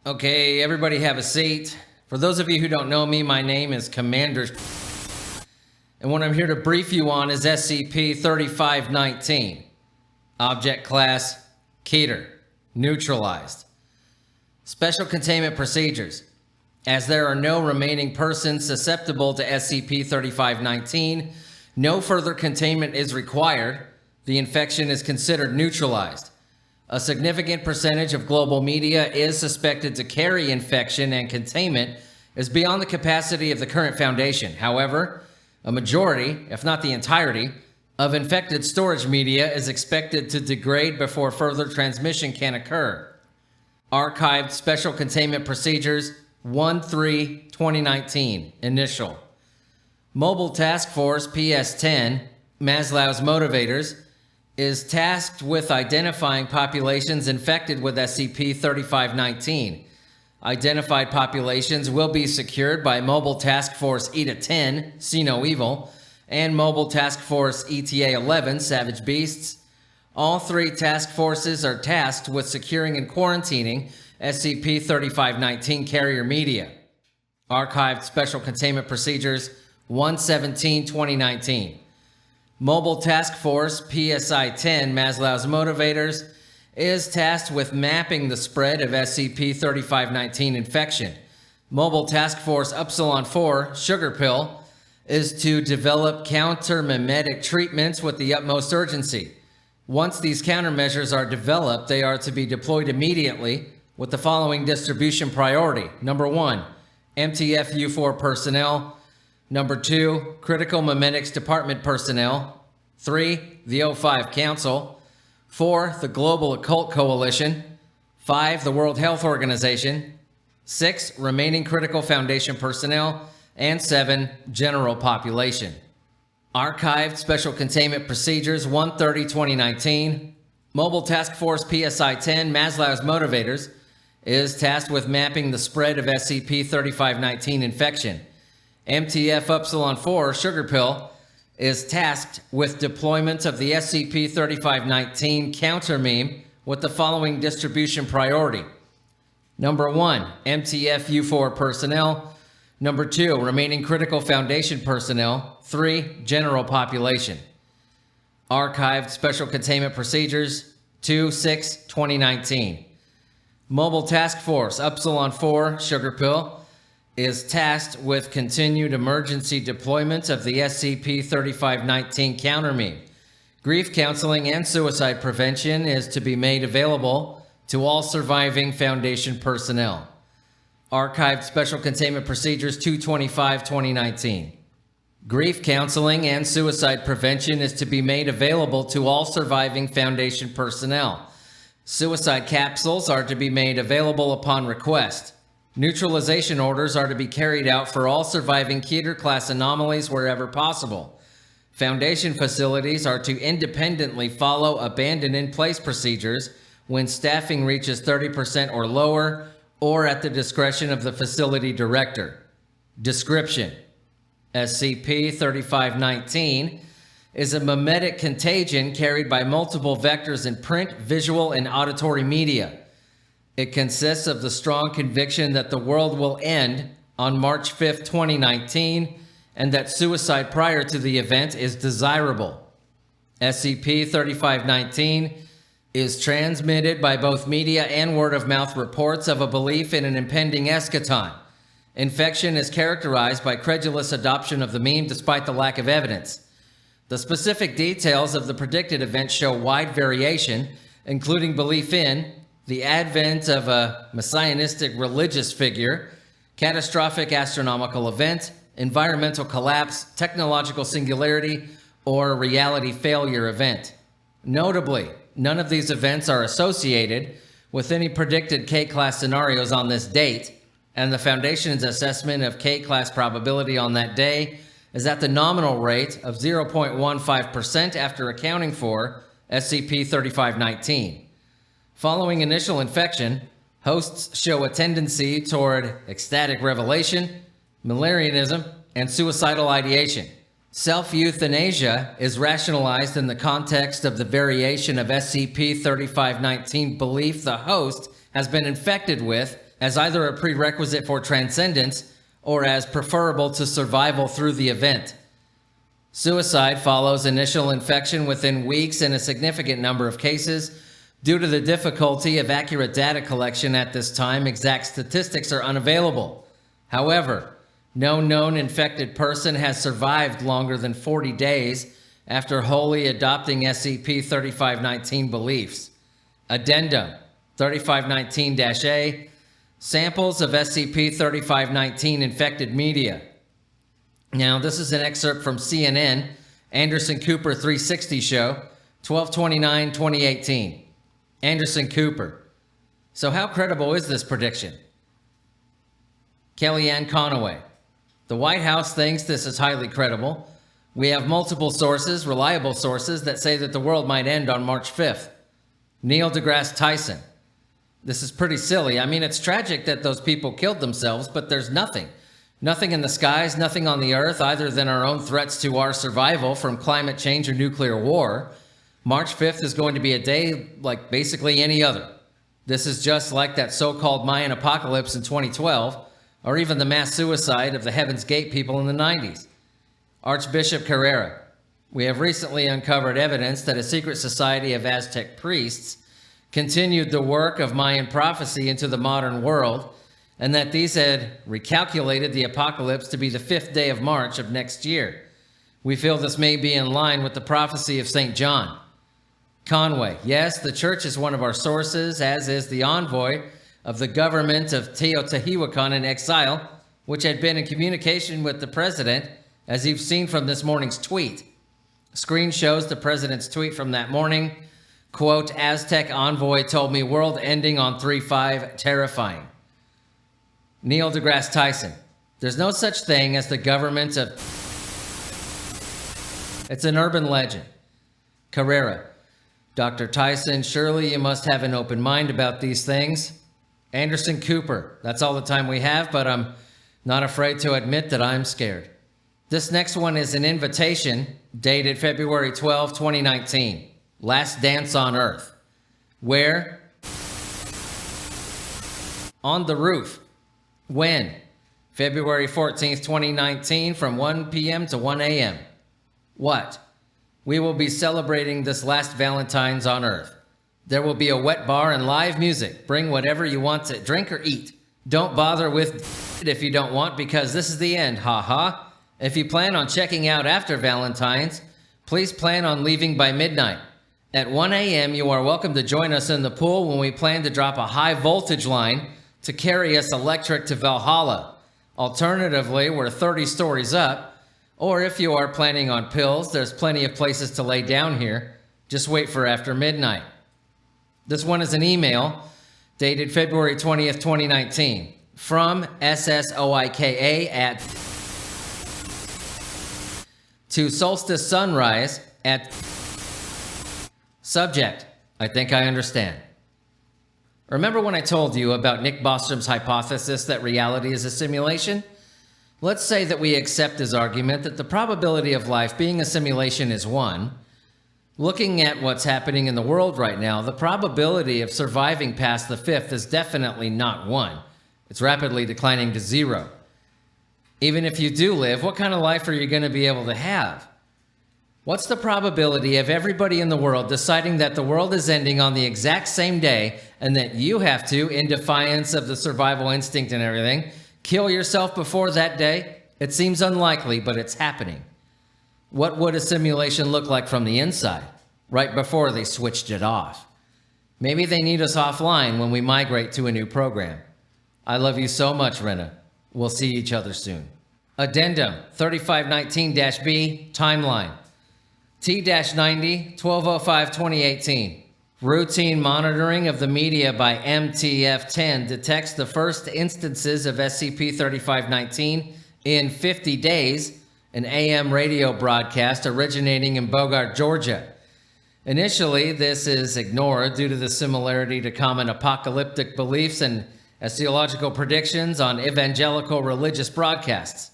Okay, everybody have a seat. For those of you who don't know me, my name is Commander, and what I'm here to brief you on is SCP-3519. Object Class, KETER, Neutralized. Special Containment Procedures. As there are no remaining persons susceptible to SCP-3519, no further containment is required. The infection is considered neutralized. A significant percentage of global media is suspected to carry infection, and containment is beyond the capacity of the current Foundation. However, a majority, if not the entirety, of infected storage media is expected to degrade before further transmission can occur. Archived Special Containment Procedures 1-3-2019. Initial. Mobile Task Force PS-10, Maslow's Motivators, is tasked with identifying populations infected with SCP-3519. Identified populations will be secured by Mobile Task Force ETA-10, See No Evil, and Mobile Task Force ETA-11, Savage Beasts. All three task forces are tasked with securing and quarantining SCP-3519 carrier media. Archived Special Containment Procedures 1-17-2019. Mobile Task Force PSI-10, Maslow's Motivators, is tasked with mapping the spread of SCP-3519 infection. Mobile Task Force Upsilon-4, Sugar Pill, is to develop counter-memetic treatments with the utmost urgency. Once these countermeasures are developed, they are to be deployed immediately with the following distribution priority. Number 1, MTF U4 personnel. Number 2, Critical Memetics Department personnel. 3, the O5 Council. 4, the Global Occult Coalition. 5, the World Health Organization. 6, remaining Critical Foundation personnel. And 7, general population. Archived Special Containment Procedures 1-30-2019. Mobile Task Force PSI-10, Maslow's Motivators, is tasked with mapping the spread of SCP-3519 infection. MTF Upsilon-4, Sugar Pill, is tasked with deployment of the SCP-3519 counter meme with the following distribution priority. Number 1, MTF U4 personnel. Number 2, remaining Critical Foundation personnel. 3, general population. Archived Special Containment Procedures 2-6-2019. Mobile Task Force Upsilon-4, Sugar Pill, is tasked with continued emergency deployment of the SCP-3519 counter meme. Grief counseling and suicide prevention is to be made available to all surviving Foundation personnel. Archived Special Containment Procedures 225-2019. Grief counseling and suicide prevention is to be made available to all surviving Foundation personnel. Suicide capsules are to be made available upon request. Neutralization orders are to be carried out for all surviving KETER-class anomalies wherever possible. Foundation facilities are to independently follow abandon-in-place procedures when staffing reaches 30% or lower, or at the discretion of the facility director. Description: SCP-3519 is a memetic contagion carried by multiple vectors in print, visual, and auditory media. It consists of the strong conviction that the world will end on March 5, 2019, and that suicide prior to the event is desirable. SCP-3519 is transmitted by both media and word-of-mouth reports of a belief in an impending eschaton. Infection is characterized by credulous adoption of the meme despite the lack of evidence. The specific details of the predicted event show wide variation, including belief in the advent of a messianistic religious figure, catastrophic astronomical event, environmental collapse, technological singularity, or reality failure event. Notably, none of these events are associated with any predicted K-class scenarios on this date, and the Foundation's assessment of K-class probability on that day is at the nominal rate of 0.15% after accounting for SCP-3519. Following initial infection, hosts show a tendency toward ecstatic revelation, Milarianism, and suicidal ideation. Self-euthanasia is rationalized in the context of the variation of SCP-3519 belief the host has been infected with as either a prerequisite for transcendence or as preferable to survival through the event. Suicide follows initial infection within weeks in a significant number of cases. Due to the difficulty of accurate data collection at this time, exact statistics are unavailable. However, no known infected person has survived longer than 40 days after wholly adopting SCP-3519 beliefs. Addendum 3519-A, samples of SCP-3519 infected media. Now, this is an excerpt from CNN, Anderson Cooper 360 show, 12/29/2018. Anderson Cooper. So how credible is this prediction? Kellyanne Conway. The White House thinks this is highly credible. We have multiple sources, reliable sources, that say that the world might end on March 5th. Neil deGrasse Tyson. This is pretty silly. I mean, it's tragic that those people killed themselves, but there's nothing. Nothing in the skies, nothing on the earth, other than our own threats to our survival from climate change or nuclear war. March 5th is going to be a day like basically any other. This is just like that so-called Mayan apocalypse in 2012, or even the mass suicide of the Heaven's Gate people in the 90s. Archbishop Carrera. We have recently uncovered evidence that a secret society of Aztec priests continued the work of Mayan prophecy into the modern world, and that these had recalculated the apocalypse to be the 5th day of March of next year. We feel this may be in line with the prophecy of St. John. Conway. Yes, the church is one of our sources, as is the envoy of the government of Teotihuacan in exile, which had been in communication with the president, as you've seen from this morning's tweet. Screen shows the president's tweet from that morning. Quote, Aztec envoy told me world ending on 3/5, terrifying. Neil deGrasse Tyson. There's no such thing as the government of... It's an urban legend. Carrera. Dr. Tyson, surely you must have an open mind about these things. Anderson Cooper. That's all the time we have, but I'm not afraid to admit that I'm scared. This next one is an invitation dated February 12, 2019. Last Dance on Earth. Where? On the roof. When? February 14th, 2019 from 1 p.m. to 1 a.m. What? We will be celebrating this last Valentine's on Earth. There will be a wet bar and live music. Bring whatever you want to drink or eat. Don't bother with it if you don't want, because this is the end, haha. If you plan on checking out after Valentine's, please plan on leaving by midnight. At 1 a.m., you are welcome to join us in the pool when we plan to drop a high voltage line to carry us electric to Valhalla. Alternatively, we're 30 stories up, or if you are planning on pills, there's plenty of places to lay down here. Just wait for after midnight. This one is an email dated February 20th, 2019 from SSOIKA at to Solstice Sunrise at subject. I think I understand. Remember when I told you about Nick Bostrom's hypothesis that reality is a simulation? Let's say that we accept his argument that the probability of life being a simulation is 1. Looking at what's happening in the world right now, the probability of surviving past the 5th is definitely not 1. It's rapidly declining to 0. Even if you do live, what kind of life are you going to be able to have? What's the probability of everybody in the world deciding that the world is ending on the exact same day and that you have to, in defiance of the survival instinct and everything, kill yourself before that day? It seems unlikely, but it's happening. What would a simulation look like from the inside, right before they switched it off? Maybe they need us offline when we migrate to a new program. I love you so much, Rena. We'll see each other soon. Addendum 3519-B, timeline. T-90, 12/05/2018. Routine monitoring of the media by MTF-10 detects the first instances of SCP-3519 in 50 days, an AM radio broadcast originating in Bogart, Georgia. Initially, this is ignored due to the similarity to common apocalyptic beliefs and eschatological predictions on evangelical religious broadcasts.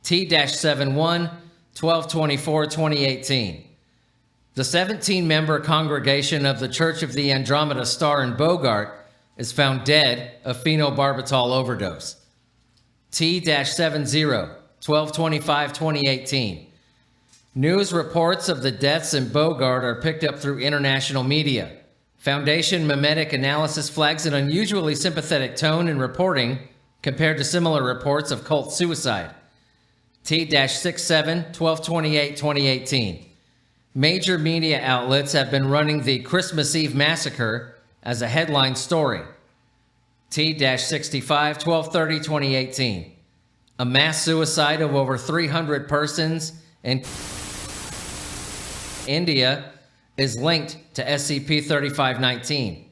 T-71, 12/24/2018. The 17-member congregation of the Church of the Andromeda Star in Bogart is found dead of phenobarbital overdose. T-70, 12/25/2018. News reports of the deaths in Bogart are picked up through international media. Foundation Memetic Analysis flags an unusually sympathetic tone in reporting compared to similar reports of cult suicide. T-67, 12/28/2018. Major media outlets have been running the Christmas Eve massacre as a headline story. T-65, 12/30/2018. A mass suicide of over 300 persons in India is linked to SCP-3519.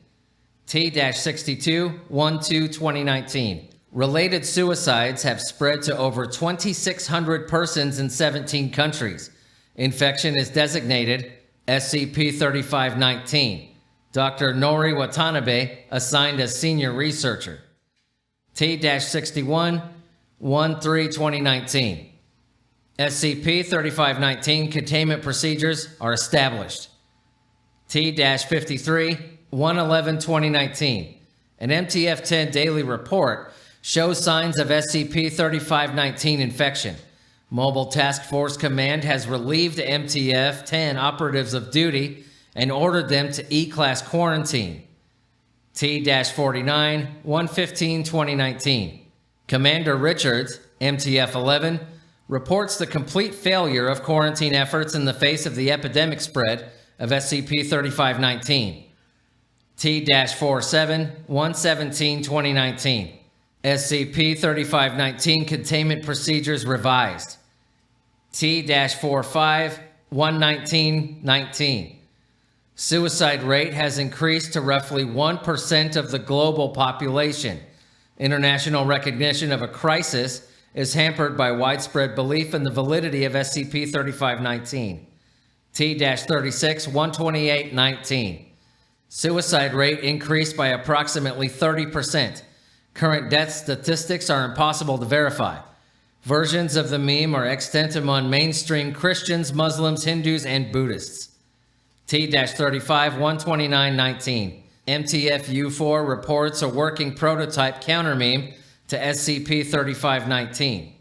T-62, 1/2/2019. Related suicides have spread to over 2,600 persons in 17 countries. Infection is designated SCP-3519. Dr. Nori Watanabe assigned as senior researcher. T-61, 1/3/2019. SCP-3519 containment procedures are established. T-53, 1/11/2019. An MTF-10 daily report shows signs of SCP-3519 infection. Mobile Task Force Command has relieved MTF-10 operatives of duty and ordered them to E-Class quarantine. T-49, 1/15/2019. Commander Richards, MTF-11, reports the complete failure of quarantine efforts in the face of the epidemic spread of SCP-3519. T-47, 1/17/2019. SCP-3519 containment procedures revised. T-45, 1/19/19. Suicide rate has increased to roughly 1% of the global population. International recognition of a crisis is hampered by widespread belief in the validity of SCP-3519. T-36, 1/28/19. Suicide rate increased by approximately 30%. Current death statistics are impossible to verify. Versions of the meme are extant among mainstream Christians, Muslims, Hindus, and Buddhists. T-35, 1/29/19. MTF-U4 reports a working prototype counter-meme to SCP-3519.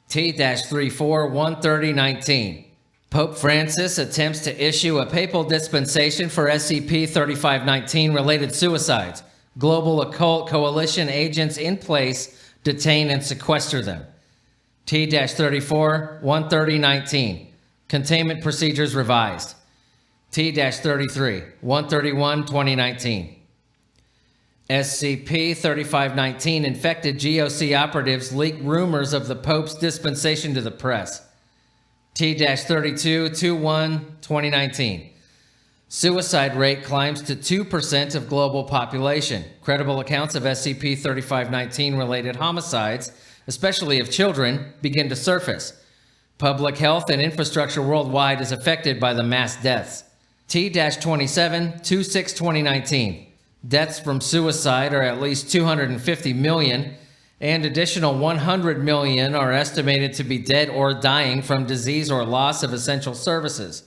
T-34, 1/30/19. Pope Francis attempts to issue a papal dispensation for SCP-3519 related suicides. Global occult coalition agents in place detain and sequester them. T-34, 1/30/19. Containment procedures revised. T-33, 1/31/2019. SCP-3519 infected GOC operatives leak rumors of the Pope's dispensation to the press. T-32, 2/1/2019. Suicide rate climbs to 2% of global population. Credible accounts of SCP-3519 related homicides, especially of children, begin to surface. Public health and infrastructure worldwide is affected by the mass deaths. T-27, 2/6/2019. Deaths from suicide are at least 250 million, and additional 100 million are estimated to be dead or dying from disease or loss of essential services.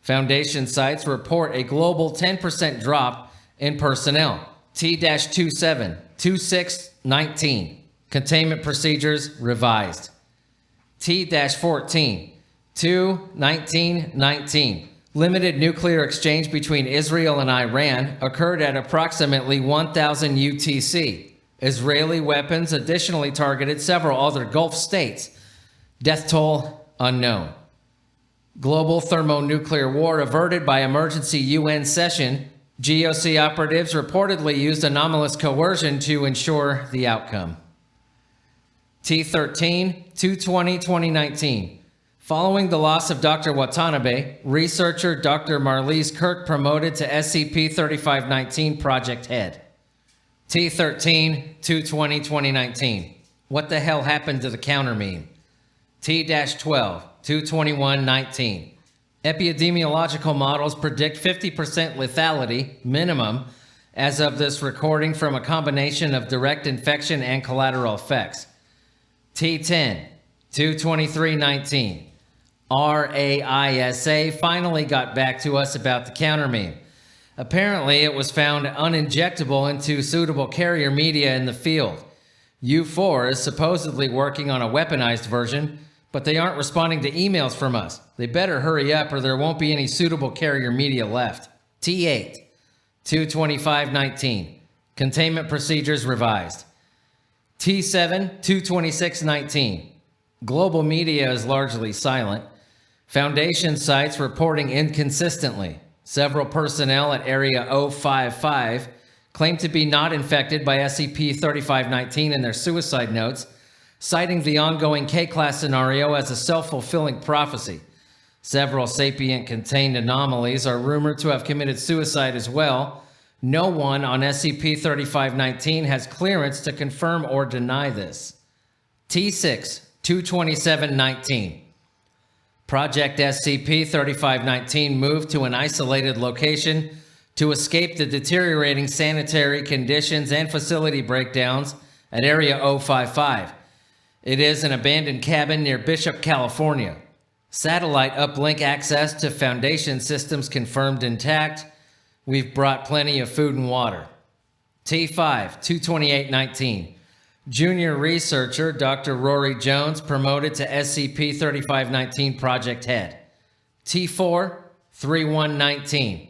Foundation sites report a global 10% drop in personnel. T-27, 2/6/19. Containment procedures revised. T-14, 2/19/19. Limited nuclear exchange between Israel and Iran occurred at approximately 1,000 UTC. Israeli weapons additionally targeted several other Gulf states. Death toll unknown. Global thermonuclear war averted by emergency UN session. GOC operatives reportedly used anomalous coercion to ensure the outcome. T-13, 2/20/2019. Following the loss of Dr. Watanabe, researcher Dr. Marlise Kirk promoted to SCP-3519 project head. T-13, 2/20/2019. What the hell happened to the counter meme? T-12, 2/21/19. Epidemiological models predict 50% lethality, minimum, as of this recording from a combination of direct infection and collateral effects. T-10, 2/23/19. RAISA finally got back to us about the counter meme. Apparently, it was found uninjectable into suitable carrier media in the field. U4 is supposedly working on a weaponized version, but they aren't responding to emails from us. They better hurry up or there won't be any suitable carrier media left. T8, 22519. Containment procedures revised. T7, 22619. Global media is largely silent. Foundation sites reporting inconsistently. Several personnel at Area 055 claim to be not infected by SCP-3519 in their suicide notes, citing the ongoing K-class scenario as a self-fulfilling prophecy. Several sapient-contained anomalies are rumored to have committed suicide as well. No one on SCP-3519 has clearance to confirm or deny this. T6, 22719. Project SCP-3519 moved to an isolated location to escape the deteriorating sanitary conditions and facility breakdowns at Area 055. It is an abandoned cabin near Bishop, California. Satellite uplink access to Foundation systems confirmed intact. We've brought plenty of food and water. T5, 22819. Junior researcher Dr. Rory Jones promoted to SCP-3519 project head. T4, 3119.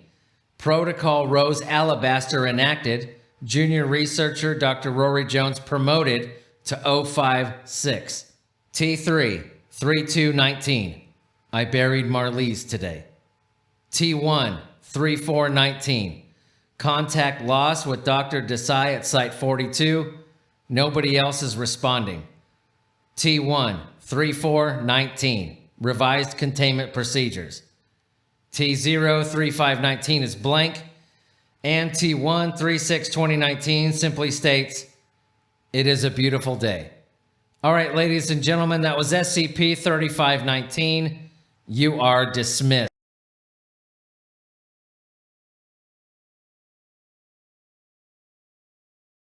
Protocol Rose Alabaster enacted. Junior researcher Dr. Rory Jones promoted to 056. T3, 3219. I buried Marlies today. T1, 3419. Contact lost with Dr. Desai at Site 42. Nobody else is responding. T1, 3419. Revised containment procedures. T0, 3519 is blank. And T1, 362019 simply states, it is a beautiful day. All right, ladies and gentlemen, that was SCP-3519. You are dismissed.